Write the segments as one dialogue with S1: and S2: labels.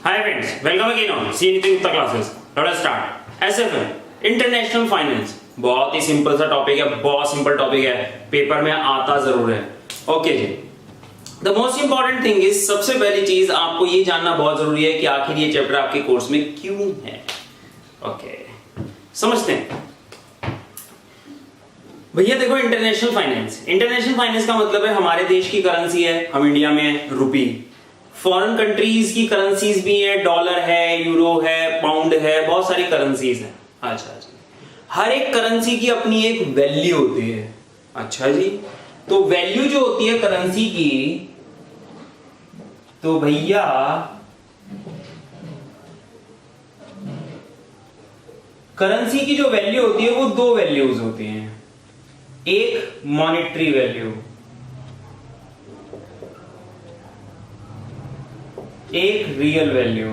S1: Hi friends, welcome again on CNT Gupta classes. Let us start. SFM international finance बहुत ही simple सा topic है, बहुत simple topic है, paper में आता जरूर है. ओके जी. The most important thing is, सबसे पहली चीज आपको ये जानना बहुत जरूरी है कि आखिर ये चैप्टर आपके कोर्स में क्यों है. ओके, समझते हैं भैया. देखो, इंटरनेशनल फाइनेंस का मतलब है हमारे देश की करेंसी है, हम इंडिया में रुपी. फॉरेन कंट्रीज की करेंसीज भी है, डॉलर है, यूरो है, पाउंड है, बहुत सारी करेंसीज हैं. अच्छा जी. हर एक करेंसी की अपनी एक वैल्यू होती है. अच्छा जी. तो वैल्यू जो होती है करेंसी की, तो भैया करेंसी की जो वैल्यू होती है वो दो वैल्यूज होती हैं. एक मॉनेटरी वैल्यू, एक रियल वैल्यू.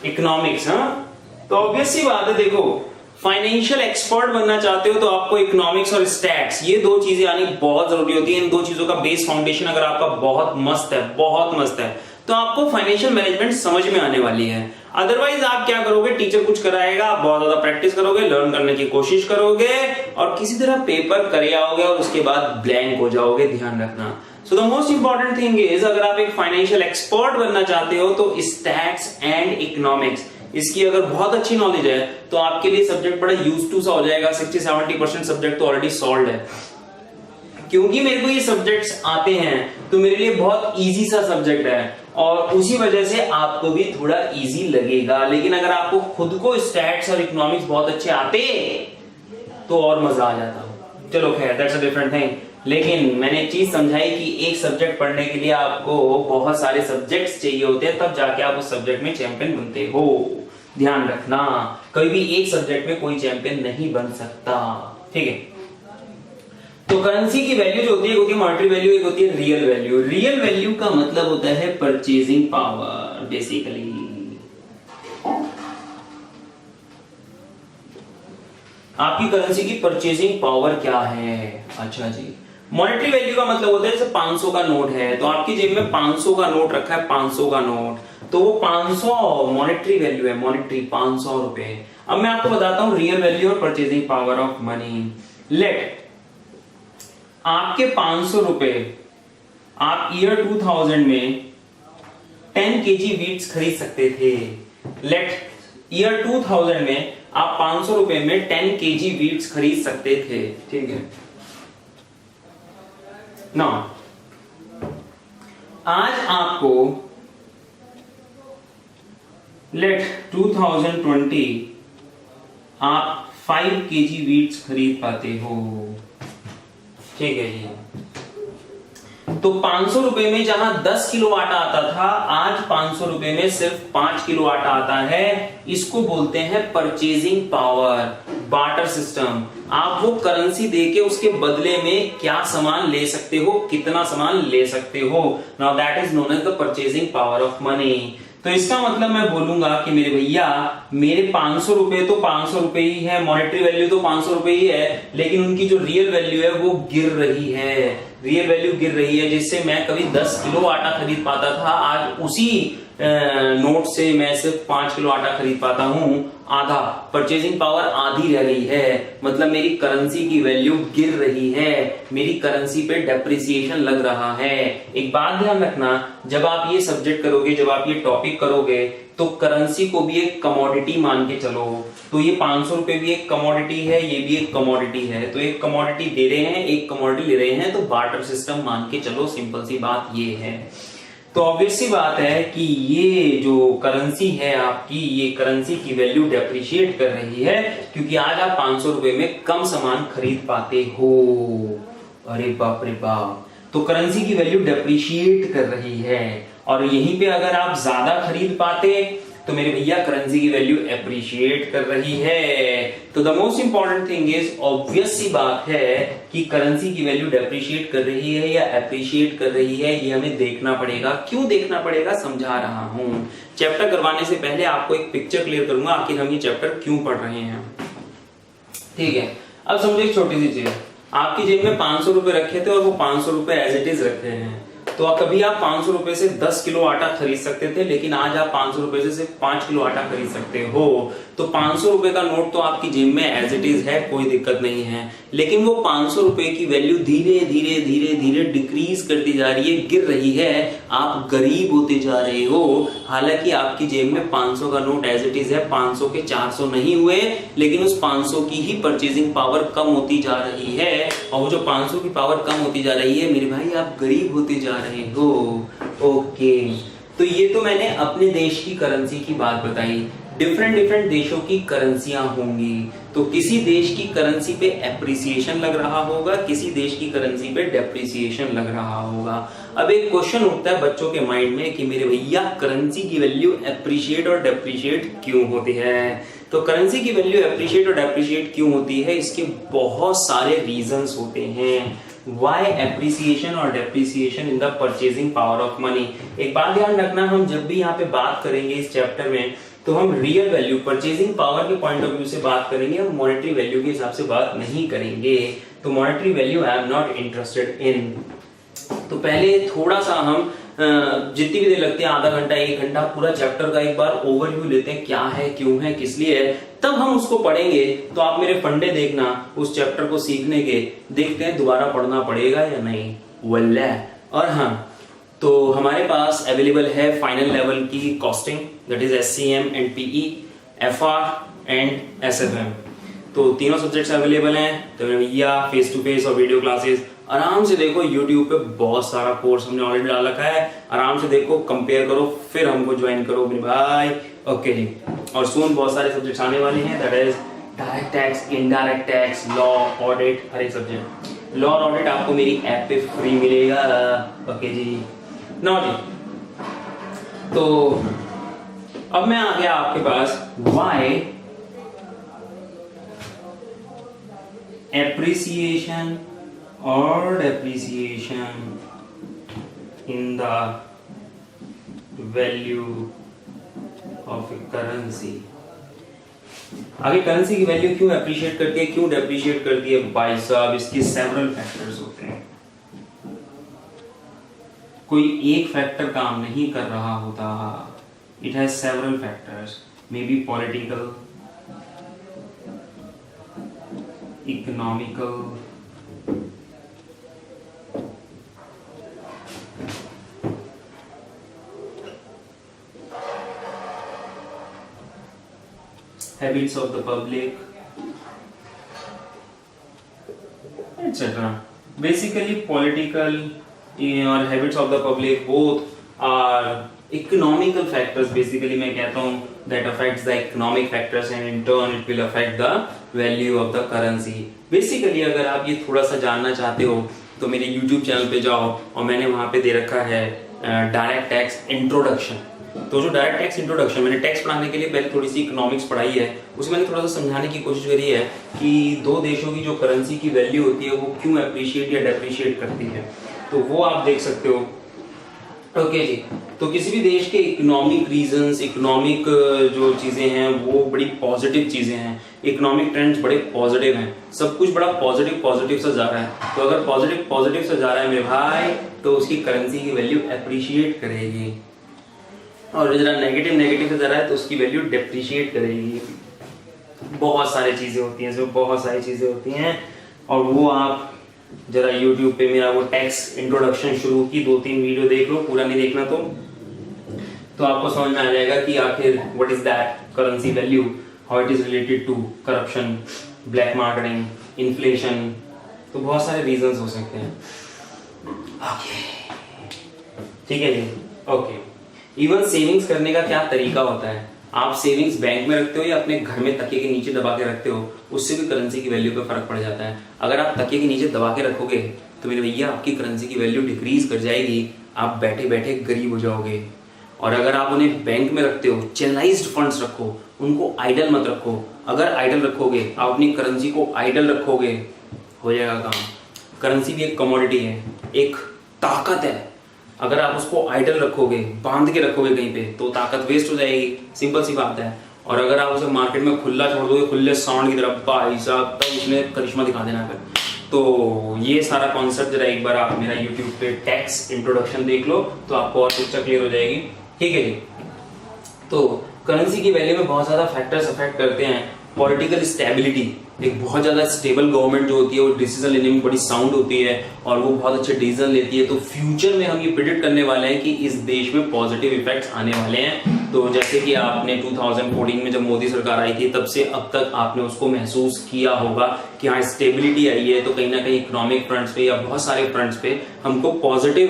S1: इकोनॉमिक्स. हाँ, तो ऑब्वियस सी बात है. देखो, फाइनेंशियल एक्सपर्ट बनना चाहते हो तो आपको इकोनॉमिक्स और स्टैट्स, ये दो चीजें आनी बहुत जरूरी होती है. इन दो चीजों का बेस फाउंडेशन अगर आपका बहुत मस्त है तो आपको फाइनेंशियल मैनेजमेंट समझ में आने वाली है. अदरवाइज आप क्या करोगे, टीचर कुछ कराएगा, आप बहुत ज्यादा प्रैक्टिस करोगे, लर्न करने की कोशिश करोगे और किसी तरह पेपर कर आओगे और उसके बाद ब्लैंक हो जाओगे. ध्यान रखना. So the most important thing is, अगर आप एक फाइनेंशियल एक्सपर्ट बनना चाहते हो तो स्टैट्स एंड इकोनॉमिक्स, इसकी अगर बहुत अच्छी नॉलेज है तो आपके लिए सब्जेक्ट बड़ा यूज टू सा हो जाएगा. 60-70% सब्जेक्ट तो ऑलरेडी सॉल्व है. क्योंकि मेरे को ये सब्जेक्ट्स आते हैं तो मेरे लिए बहुत इजी सा सब्जेक्ट है और उसी वजह से आपको भी थोड़ा इजी लगेगा. लेकिन अगर आपको खुद को स्टैट्स और इकोनॉमिक्स बहुत अच्छे आते तो और मजा आ जाता. चलो खैर, दैट्स अ डिफरेंट थिंग. लेकिन मैंने एक चीज समझाई कि एक सब्जेक्ट पढ़ने के लिए आपको बहुत सारे सब्जेक्ट्स चाहिए होते हैं, तब जाके आप उस सब्जेक्ट में चैंपियन बनते हो. ध्यान रखना, कभी भी एक सब्जेक्ट में कोई चैंपियन नहीं बन सकता. ठीक है. तो करेंसी की वैल्यू जो होती है, एक होती है मॉनेटरी वैल्यू, एक होती है रियल वैल्यू. रियल वैल्यू का मतलब होता है परचेजिंग पावर. बेसिकली आपकी करेंसी की परचेजिंग पावर क्या है. अच्छा जी. मॉनेटरी वैल्यू का मतलब होता है जैसे 500 का नोट है तो आपकी जेब में 500 का नोट रखा है, 500 का नोट, तो वो 500 मॉनेटरी वैल्यू है. मॉनेटरी 500 रुपए. अब मैं आपको बताता हूं रियल वैल्यू और purchasing power of money. Let आपके 500 रुपए आप ईयर 2000 में 10 केजी वीट्स खरीद सकते थे. लेट ईयर 2000 में आप 500 रुपए में 10 केजी वीट्स खरीद सकते थे. ठीक है ना. आज आपको लेट 2020 आप 5 केजी वीट्स खरीद पाते हो. ठीक है जी. तो 500 रुपए में जहां 10 किलो आटा आता था, आज 500 रुपए में सिर्फ 5 किलो आटा आता है. इसको बोलते हैं परचेजिंग पावर. Barter system. आप वो करेंसी देके उसके बदले में क्या सामान ले सकते हो, कितना सामान ले सकते हो. Now that is known as the purchasing power of money. तो इसका मतलब मैं बोलूंगा कि मेरे भैया, मेरे 500 रुपए तो 500 रुपए ही है, मॉनेटरी वैल्यू तो 500 रुपए ही है, लेकिन उनकी जो रियल वैल्यू है वो गिर रही है. रियल वैल्यू गिर रही है, जिससे मैं कभी 10 किलो आटा खरीद पाता था, आज उसी नोट से मैं सिर्फ 5 किलो आटा खरीद पाता हूं. आधा. परचेजिंग पावर आधी रह गई है. मतलब मेरी करेंसी की वैल्यू गिर रही है, मेरी करेंसी पे डेप्रिसिएशन लग रहा है. एक बात ध्यान रखना, जब आप ये सब्जेक्ट करोगे, जब आप ये टॉपिक करोगे, तो करेंसी को भी एक कमोडिटी मान के चलो. तो ये 500 रुपए भी एक कमोडिटी है, ये भी एक कमोडिटी है. तो एक कमोडिटी दे रहे हैं, एक कमोडिटी ले रहे हैं, तो बार्टर सिस्टम मान के चलो. सिंपल सी बात ये है. तो ऑब्वियस सी बात है कि ये जो करेंसी है आपकी, ये करेंसी की वैल्यू डेप्रिशिएट कर रही है, क्योंकि आज आप 500 रुपए में कम सामान खरीद पाते हो. अरे बाप रे बाप. तो करेंसी की वैल्यू डेप्रिशिएट कर रही है और यहीं पे अगर आप ज्यादा खरीद पाते तो मेरे भैया करेंसी की वैल्यू एप्रिशिएट कर रही है. तो the most important thing is, obvious सी बात है कि करेंसी की वैल्यू डेप्रिशिएट कर रही है या एप्रिशिएट कर रही है, ये हमें देखना पड़ेगा. क्यों देखना पड़ेगा, समझा रहा हूं. चैप्टर करवाने से पहले आपको एक पिक्चर क्लियर करूंगा आखिर हम ये चैप्टर क्यों पढ़ रहे हैं. ठीक है. अब समझो एक छोटी सी चीज, आपकी जेब में 500 रुपए रखे थे और वो 500 रुपए एज इट इज रखे हैं. तो कभी आप 500 रुपए से 10 किलो आटा खरीद सकते थे, लेकिन आज आप 500 रुपए से सिर्फ 5 किलो आटा खरीद सकते हो। तो 500 रुपए का नोट तो आपकी जेब में एज इट इज है, कोई दिक्कत नहीं है, लेकिन वो 500 रुपए की वैल्यू धीरे धीरे धीरे धीरे डिक्रीज करती जा रही है, गिर रही है, आप गरीब होते जा रहे हो। हालांकि आपकी जेब में 500 का नोट एज इट इज है, 500 के 400 नहीं हुए, लेकिन उस 500 की ही परचेजिंग पावर कम होती जा रही है, और वो जो 500 की पावर कम होती जा रही है मेरे भाई, आप गरीब होते जा रहे हो। ओके, तो ये तो मैंने अपने देश की करेंसी की बात बताई। डिफरेंट डिफरेंट देशों की करेंसियां होंगी, तो किसी देश की करेंसी पे एप्रिसिएशन लग रहा होगा, किसी देश की करेंसी पे डेप्रिसिएशन लग रहा होगा। अब एक क्वेश्चन उठता है बच्चों के माइंड में कि मेरे भैया करेंसी की वैल्यू एप्रिशिएट और डेप्रिशिएट क्यों होती है? तो करेंसी की वैल्यू एप्रिशिएट और डेप्रिशिएट क्यों होती है, इसके बहुत सारे रीजंस होते हैं। Why appreciation और depreciation in the purchasing power of money? एक बात ध्यान रखना, हम जब भी यहाँ पे बात करेंगे इस चैप्टर में, तो हम रियल वैल्यू परचेजिंग पावर के पॉइंट ऑफ व्यू से बात करेंगे, हम मॉनेटरी वैल्यू के हिसाब से बात नहीं करेंगे। तो monetary value I am not interested in. तो पहले थोड़ा सा हम जितनी भी देर लगती है, आधा घंटा 1 घंटा, पूरा चैप्टर का एक बार ओवरव्यू लेते हैं, क्या है, क्यों है, किस लिए है, तब हम उसको पढ़ेंगे। तो आप मेरे फंडे देखना उस चैप्टर को सीखने के, देखते हैं दोबारा पढ़ना पड़ेगा या नहीं। वल्ला। और हाँ, तो हमारे पास अवेलेबल है फाइनल लेवल की costing, that is SCM and PE, FR and SFM। तो तीनों सब्जेक्ट्स अवेलेबल हैं। तो भैया फेस टू फेस और वीडियो क्लासेस आराम से देखो, YouTube पे बहुत सारा कोर्स हमने ऑलरेडी डाल रखा है, आराम से देखो, कंपेयर करो, फिर हमको ज्वाइन करो मेरे भाई। ओके जी, और सून बहुत सारे सब्जेक्ट्स आने वाले हैं, that is direct tax, indirect tax, law, audit, हर एक सब्जेक्ट। लॉ और ऑडिट आपको मेरी ऐप पे फ्री मिलेगा। ओके जी, नो जी। तो अब मैं आ गया आपके पास, why appreciation or depreciation in the value of a currency। आगे करेंसी की वैल्यू क्यों एप्रिशिएट करती है, क्यों डेप्रिशिएट करती है भाई साहब, इसके सेवरल फैक्टर्स होते हैं। कोई एक फैक्टर काम नहीं कर रहा होता, it has several factors, may be political, economical, habits of the public, etc. Basically political or habits of the public both are economical factors, basically मैं कहता हूँ, that affects the economic factors and in turn it will affect the value of the currency। Basically अगर आप ये थोड़ा सा जानना चाहते हो तो मेरे YouTube चैनल पे जाओ, और मैंने वहाँ पे दे रखा है डायरेक्ट टैक्स इंट्रोडक्शन। तो जो डायरेक्ट टैक्स इंट्रोडक्शन, मैंने टैक्स पढ़ाने के लिए पहले थोड़ी सी इकोनॉमिक्स पढ़ाई है, उसमें मैंने थोड़ा सा समझाने की कोशिश करी है कि दो देशों की जो करेंसी की वैल्यू होती है वो क्यों एप्रिशिएट या डेप्रिशिएट करती है, तो वो आप देख सकते हो। ओके जी, तो किसी भी देश के इकोनॉमिक रीजंस, इकोनॉमिक जो चीजें हैं वो बड़ी पॉजिटिव चीजें हैं, इकोनॉमिक ट्रेंड्स बड़े पॉजिटिव हैं, सब कुछ बड़ा पॉजिटिव सा जा रहा है। तो अगर पॉजिटिव सा जा रहा है मेरे भाई, तो उसकी करेंसी की वैल्यू एप्रिशिएट करेगी, और जरा नेगेटिव से जा रहा है तो उसकी वैल्यू डेप्रिशिएट करेगी। बहुत सारी चीजें होती हैं, बहुत सारी चीजें होती हैं, और वो आप जरा YouTube पे मेरा वो टैक्स इंट्रोडक्शन शुरू की 2-3 वीडियो देख लो, पूरा नहीं देखना तो आपको समझ में आ जाएगा कि आखिर what is that currency value, how it is related to corruption, black marketing, inflation. तो बहुत सारे रीजंस हो सकते हैं। ठीक है जी, ओके। इवन सेविंग्स करने का क्या तरीका होता है, आप सेविंग्स बैंक में रखते हो या अपने घर में तकिए के नीचे दबा के रखते हो, उससे भी करेंसी की वैल्यू पे फर्क पड़ जाता है। अगर आप तकिए के नीचे दबा के रखोगे तो मेरे भैया आपकी करेंसी की वैल्यू डिक्रीज कर जाएगी, आप बैठे बैठे गरीब हो जाओगे। और अगर आप उन्हें बैंक में रखते हो, चैनलाइज्ड फंड्स रखो, उनको आइडल मत रखो। अगर आइडल रखोगे, आप अपनी करेंसी को आइडल रखोगे, हो जाएगा काम। करेंसी भी एक कमोडिटी है, एक ताकत है। अगर आप उसको आइडल रखोगे, बांध के रखोगे कहीं पे, तो ताकत वेस्ट हो जाएगी, सिंपल सी बात है। और अगर आप उसे मार्केट में खुला छोड़ दोगे, खुले सांड की तरफ, भाई साहब, तब उसने करिश्मा दिखा देना। फिर तो ये सारा कॉन्सेप्ट जरा एक बार आप मेरा यूट्यूब पे टैक्स इंट्रोडक्शन देख लो तो आपको और पिक्चर क्लियर हो जाएगी। ठीक है जी। तो करेंसी की वैल्यू में बहुत ज्यादा फैक्टर्स अफेक्ट करते हैं। पॉलिटिकल स्टेबिलिटी, एक बहुत ज्यादा स्टेबल गवर्नमेंट जो होती है वो डिसीजन लेने में बड़ी साउंड होती है और वो बहुत अच्छे डिसीजन लेती है। तो फ्यूचर में हम ये प्रिडिक्ट करने वाले हैं कि इस देश में पॉजिटिव इफेक्ट्स आने वाले हैं। तो जैसे कि आपने 2014 में जब मोदी सरकार आई थी तब से अब तक आपने उसको महसूस किया होगा कि हाँ स्टेबिलिटी आई है। तो कहीं ना कहीं इकोनॉमिक फ्रंट्स पे या बहुत सारे फ्रंट्स पे हमको पॉजिटिव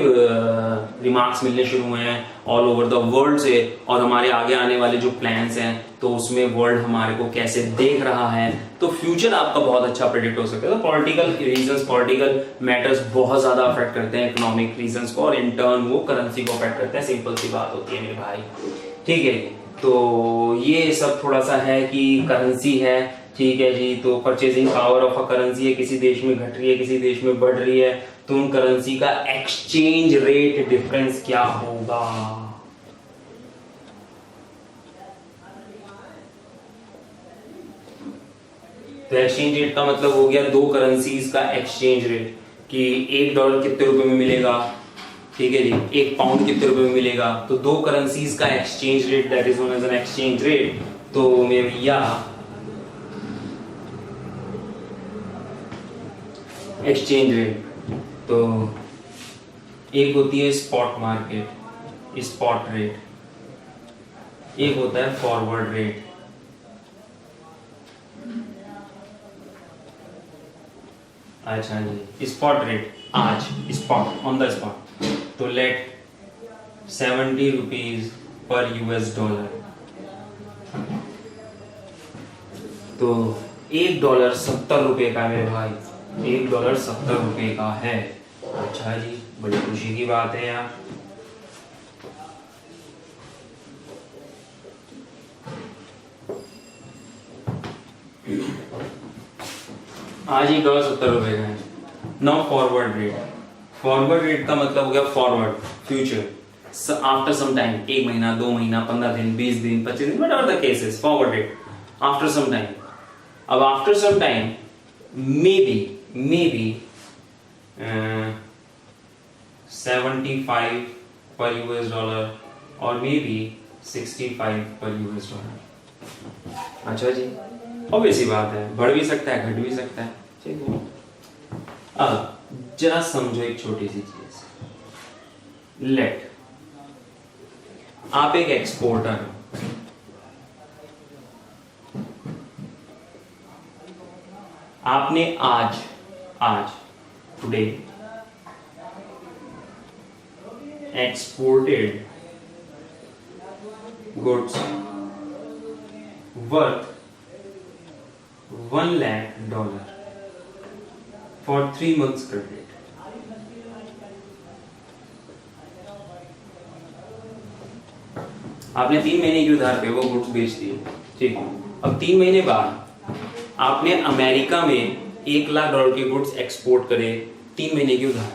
S1: रिमार्क्स मिलने शुरू हुए हैं ऑल ओवर द वर्ल्ड से। और हमारे आगे आने वाले जो प्लान्स हैं तो उसमें वर्ल्ड हमारे को कैसे देख रहा है, तो फ्यूचर आपका बहुत अच्छा प्रेडिक्ट हो सकता है। तो पॉलिटिकल रीजंस, पॉलिटिकल मैटर्स बहुत ज्यादा अफेक्ट करते हैं इकोनॉमिक रीजंस को और इन टर्न वो करेंसी को अफेक्ट करते हैं। सिंपल सी बात होती है मेरे भाई। ठीक है, तो ये सब थोड़ा सा है कि करेंसी है। ठीक है जी। तो purchasing power of a currency है, किसी देश में घट रही है किसी देश में बढ़ रही है, तो उन करेंसी का एक्सचेंज रेट डिफरेंस क्या होगा। तो एक्सचेंज रेट का मतलब हो गया दो करेंसीज का एक्सचेंज रेट कि $1 कितने रुपए में मिलेगा। ठीक है जी। 1 पाउंड कितने रुपए में मिलेगा। तो दो करेंसीज का exchange rate that is known as an exchange rate. तो मेरे भैया एक्सचेंज रेट तो एक होती है स्पॉट मार्केट, स्पॉट रेट, एक होता है फॉरवर्ड रेट। अच्छा जी। स्पॉट रेट आज स्पॉट ऑन द स्पॉट तो लेट 70 रुपीज पर $। तो $1 70 रुपए का मेरे भाई, $1 70 रुपए का है। अच्छा जी, बड़ी खुशी की बात है यार। आज $1 70 रुपए का है। Now forward rate. Forward rate का मतलब हो गया forward, future, after some time, 1 महीना 2 महीना 15 दिन 20 दिन 25 दिन, whatever the case is, forward rate after some time. अब after some time maybe 75 per $, और मे बी 65 पर $। अच्छा जी, ऑब्वियस ही बात है, बढ़ भी सकता है घट भी सकता है। ठीक है। अब जरा समझो एक छोटी सी चीज। लेट आप एक एक्सपोर्टर हो, आपने आज today exported goods worth $1 lakh for 3 months credit। आपने 3 महीने के उधार पे वो गुड्स बेच दिए। ठीक है। अब 3 महीने बाद आपने अमेरिका में $1 लाख के गुड्स एक्सपोर्ट करे 3 महीने के उधार।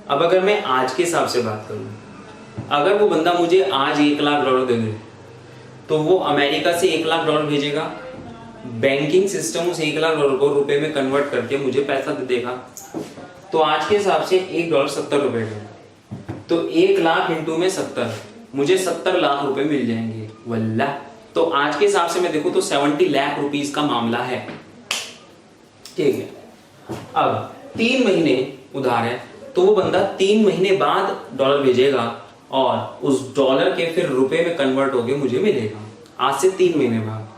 S1: अब अगर मैं आज के हिसाब से बात करूं, अगर वो बंदा मुझे आज $1 लाख दे दे तो वो अमेरिका से $1 लाख भेजेगा, बैंकिंग सिस्टम उस $1 लाख को रुपए में कन्वर्ट करके मुझे पैसा दे देगा। तो आज के हिसाब से $1 70 रुपए का, तो 1 लाख इंटू में 70, मुझे 70 लाख रुपए मिल जाएंगे वल्ला। तो आज के हिसाब से मैं देखूं तो 70 लाख रुपीस का मामला है। ठीक है। अब 3 महीने उधार है तो वो बंदा 3 महीने बाद डॉलर भेजेगा और उस डॉलर के फिर रुपए में कन्वर्ट होके मुझे मिलेगा आज से 3 महीने बाद।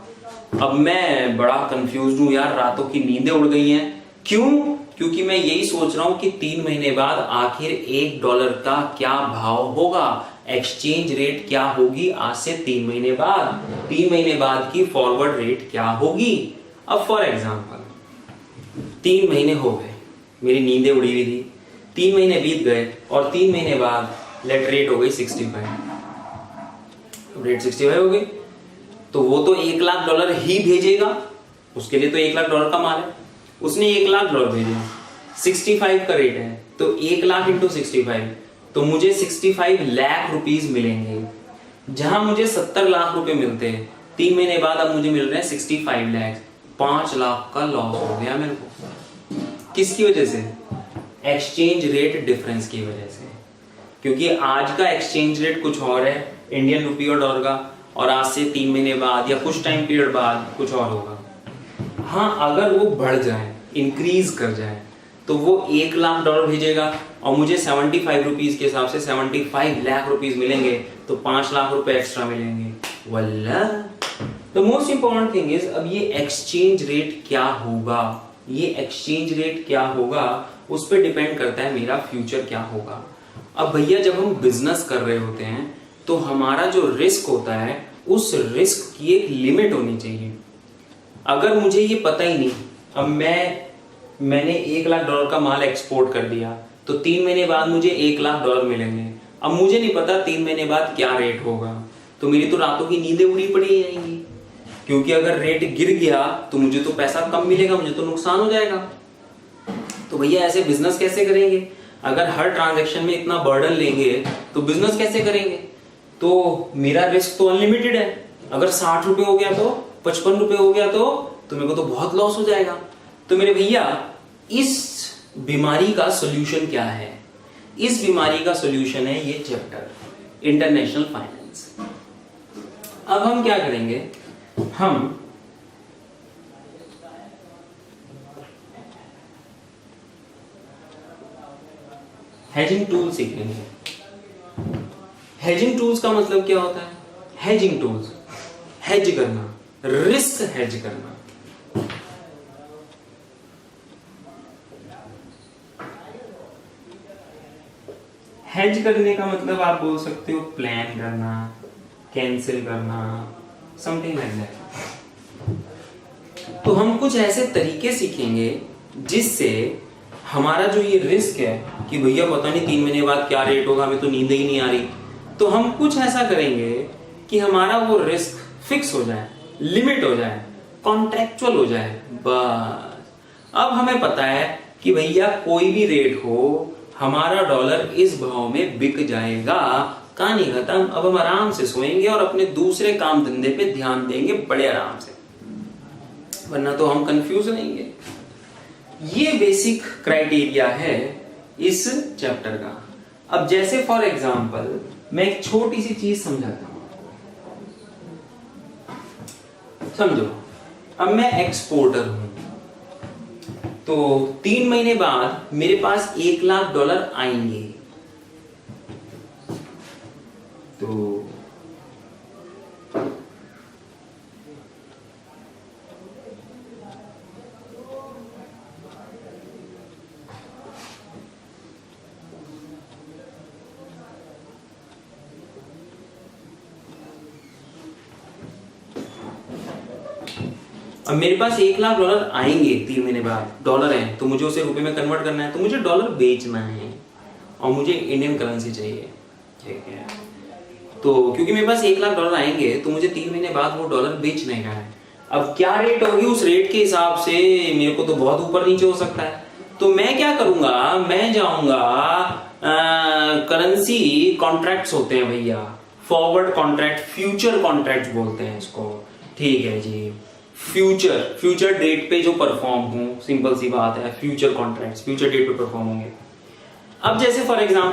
S1: अब मैं बड़ा कंफ्यूज हूं यार, रातों की नींदें उड़ गई हैं। क्यों? क्योंकि मैं यही सोच रहा हूं कि 3 महीने बाद आखिर $1 का क्या भाव होगा, एक्सचेंज रेट क्या होगी आज से 3 महीने बाद, 3 महीने बाद की फॉरवर्ड रेट क्या होगी। अब फॉर एग्जांपल 3 महीने हो गए, मेरी नींदें उड़ी हुई थी, 3 महीने बीत गए और 3 महीने बाद लेट रेट हो गई 65। रेट 65 हो गई तो वो तो $1 लाख ही भेजेगा, उसके लिए तो $1 लाख का माल है, उसने $1 लाख भेजा, 65 का रेट है तो 1 लाख इंटू 65, तो मुझे 65 लाख रुपीस मिलेंगे। जहां मुझे 70 लाख रुपए मिलते हैं 3 महीने बाद अब मुझे मिल रहे हैं 65 लाख, 5 लाख का लॉस हो गया मेरे को। किसकी वजह से? एक्सचेंज रेट डिफरेंस की वजह से, क्योंकि आज का एक्सचेंज रेट कुछ और है इंडियन रुपी और डॉलर का, और आज से 3 महीने बाद या कुछ टाइम पीरियड बाद कुछ और होगा। हाँ, अगर वो बढ़ जाए, इंक्रीज कर जाए, तो वो 1 लाख डॉलर भेजेगा और मुझे 75 रुपीज के हिसाब से 75 लाख रुपीज मिलेंगे, तो 5 लाख रुपए एक्स्ट्रा मिलेंगे। वल्ला the most important thing is, अब ये एक्सचेंज रेट क्या होगा, ये एक्सचेंज रेट क्या होगा उस पर डिपेंड करता है मेरा फ्यूचर क्या होगा। अब भैया जब हम बिजनेस कर रहे होते हैं तो हमारा जो रिस्क होता है उस रिस्क की एक लिमिट होनी चाहिए। अगर मुझे ये पता ही नहीं, अब मैंने 1 लाख डॉलर का माल एक्सपोर्ट कर दिया, तो 3 महीने बाद मुझे 1 लाख डॉलर मिलेंगे। अब मुझे नहीं पता 3 महीने बाद क्या रेट होगा, तो मेरी तो रातों की नींदें उड़ी पड़ी जाएंगी, क्योंकि अगर रेट गिर गया तो मुझे तो पैसा कम मिलेगा, मुझे तो नुकसान हो जाएगा। तो भैया ऐसे बिजनेस कैसे करेंगे? अगर हर ट्रांजैक्शन में इतना बर्डन लेंगे तो बिजनेस कैसे करेंगे? तो मेरा रिस्क तो अनलिमिटेड है। अगर 60 रुपए हो गया तो 55 रुपए हो गया तो मेरे को तो बहुत लॉस हो जाएगा। तो मेरे भैया इस बीमारी का सोल्यूशन क्या है? इस बीमारी का सोल्यूशन है ये चैप्टर, इंटरनेशनल फाइनेंस। अब हम क्या करेंगे, हम हेजिंग टूल सीखेंगे। हेजिंग टूल्स का मतलब क्या होता है? हेजिंग टूल्स, हेज करना, रिस्क हेज करना। हेज करने का मतलब आप बोल सकते हो प्लान करना, कैंसिल करना, समथिंग लाइक दैट। तो हम कुछ ऐसे तरीके सीखेंगे जिससे हमारा जो ये रिस्क है कि भैया पता नहीं 3 महीने बाद क्या रेट होगा, हमें तो नींद ही नहीं आ रही, तो हम कुछ ऐसा करेंगे कि हमारा वो रिस्क फिक्स हो जाए, लिमिट हो जाए, कॉन्ट्रेक्चुअल हो जाए। बस अब हमें पता है कि भैया कोई भी रेट हो, हमारा डॉलर इस भाव में बिक जाएगा, कहानी खत्म। अब हम आराम से सोएंगे और अपने दूसरे काम धंधे पे ध्यान देंगे बड़े आराम से, वरना तो हम कंफ्यूज रहेंगे। ये बेसिक क्राइटेरिया है इस चैप्टर का। अब जैसे फॉर एग्जांपल मैं एक छोटी सी चीज समझाता हूं, समझो। अब मैं एक्सपोर्टर हूं, तो 3 महीने बाद मेरे पास 1 लाख डॉलर आएंगे। तो अब मेरे पास 1 लाख डॉलर आएंगे 3 महीने बाद, डॉलर हैं, तो मुझे उसे रुपए में कन्वर्ट करना है, तो मुझे डॉलर बेचना है और मुझे इंडियन करेंसी चाहिए, ठीक है। तो क्योंकि मेरे पास 1 लाख डॉलर आएंगे तो मुझे 3 महीने बाद वो डॉलर बेचने का है। अब क्या रेट होगी, उस रेट के हिसाब से मेरे को तो बहुत ऊपर नीचे हो सकता है। तो मैं क्या करूंगा, मैं जाऊंगा, करेंसी कॉन्ट्रैक्ट्स होते हैं भैया, फॉरवर्ड कॉन्ट्रैक्ट, फ्यूचर कॉन्ट्रैक्ट बोलते हैं इसको, ठीक है जी। फ्यूचर डेट पे जो परफॉर्म हो, सिंपल सी बात है, फ्यूचर कॉन्ट्रैक्ट्स फ्यूचर डेट पे परफॉर्म होंगे। अब जैसे फॉर एग्जांपल